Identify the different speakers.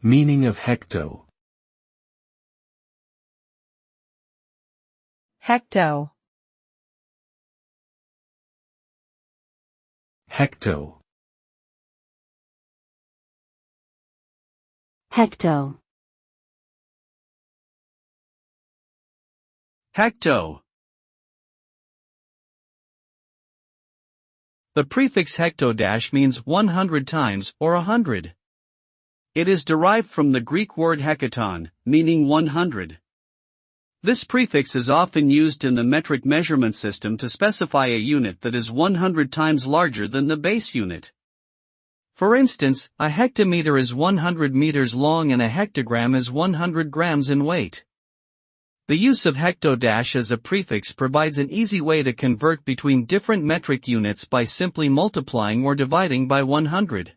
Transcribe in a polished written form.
Speaker 1: Meaning of hecto.
Speaker 2: Hecto.
Speaker 1: Hecto.
Speaker 3: Hecto.
Speaker 4: Hecto. The prefix hecto- means 100 times or 100. It is derived from the Greek word hecaton, meaning 100. This prefix is often used in the metric measurement system to specify a unit that is 100 times larger than the base unit. For instance, a hectometer is 100 meters long and a hectogram is 100 grams in weight. The use of hecto- as a prefix provides an easy way to convert between different metric units by simply multiplying or dividing by 100.